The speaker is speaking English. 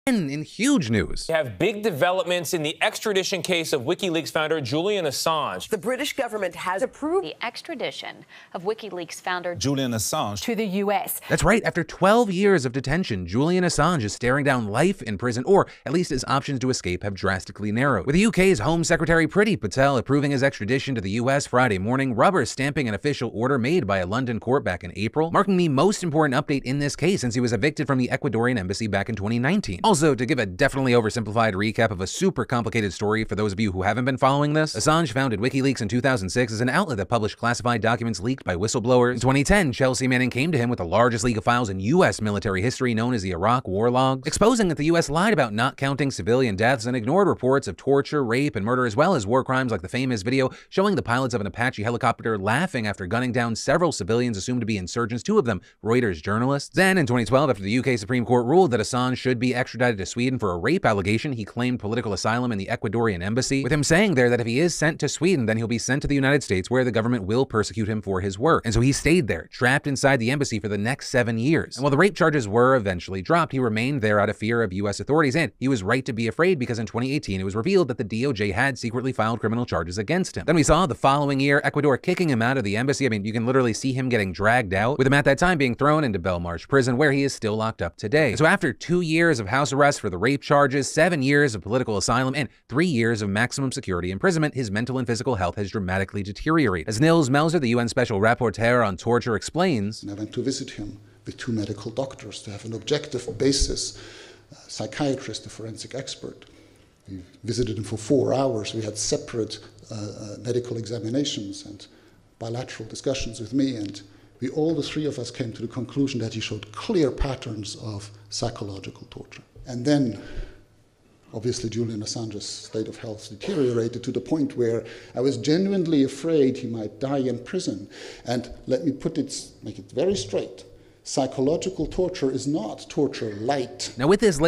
In huge news, We have big developments in the extradition case of WikiLeaks founder Julian Assange. The British government has approved the extradition of WikiLeaks founder Julian Assange to the U.S. That's right, after 12 years of detention, Julian Assange is staring down life in prison, or at least his options to escape have drastically narrowed. With the UK's Home Secretary Priti Patel approving his extradition to the US Friday morning, rubber stamping an official order made by a London court back in April, marking the most important update in this case since he was evicted from the Ecuadorian embassy back in 2019. Also, to give a definitely oversimplified recap of a super complicated story for those of you who haven't been following this, Assange founded WikiLeaks in 2006 as an outlet that published classified documents leaked by whistleblowers. In 2010, Chelsea Manning came to him with the largest leak of files in US military history known as the Iraq War Logs, exposing that the US lied about not counting civilian deaths and ignored reports of torture, rape, and murder, as well as war crimes like the famous video showing the pilots of an Apache helicopter laughing after gunning down several civilians assumed to be insurgents, two of them Reuters journalists. Then, in 2012, after the UK Supreme Court ruled that Assange should be extradited to Sweden for a rape allegation, he claimed political asylum in the Ecuadorian embassy, with him saying there that if he is sent to Sweden, then he'll be sent to the United States where the government will persecute him for his work. And so he stayed there, trapped inside the embassy for the next 7 years. And while the rape charges were eventually dropped, he remained there out of fear of US authorities, and he was right to be afraid because in 2018 it was revealed that the DOJ had secretly filed criminal charges against him. Then we saw the following year Ecuador kicking him out of the embassy. I mean, you can literally see him getting dragged out, with him at that time being thrown into Belmarsh prison, where he is still locked up today. So after 2 years of house arrest for the rape charges, 7 years of political asylum, and 3 years of maximum security imprisonment, his mental and physical health has dramatically deteriorated. As Nils Melzer, the UN Special Rapporteur on Torture, explains, and I went to visit him with 2 medical doctors to have an objective basis, a psychiatrist, a forensic expert. We visited him for 4 hours. We had separate medical examinations and bilateral discussions with me, and all the 3 of us came to the conclusion that he showed clear patterns of psychological torture. And then, obviously, Julian Assange's state of health deteriorated to the point where I was genuinely afraid he might die in prison. And let me make it very straight. Psychological torture is not torture light. Now with this